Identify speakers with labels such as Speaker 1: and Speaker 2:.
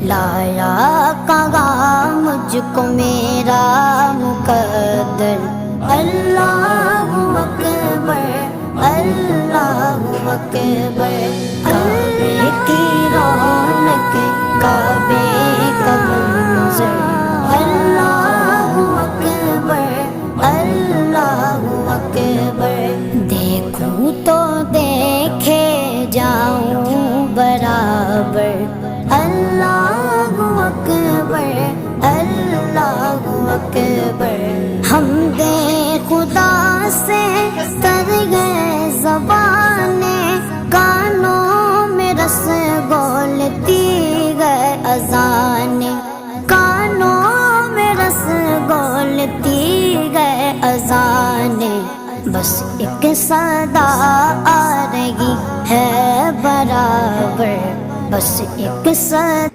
Speaker 1: لایا کہاں مجھ کو میرا مقدر، اللہ اکبر اللہ اکبر، کعبے کی رونق کعبے کا منظر، اللہ اکبر اللہ اکبر، دیکھوں تو دیکھے جاؤں برابر، اللہ اکبر اللہ اکبر، حمد خدا سے تر گئے زبانیں، کانوں میں رس گولتی گئے اذانیں، کانوں میں رس گولتی گئے اذانیں، بس ایک صدا آ رہی ہے برابر، بس ایک صدا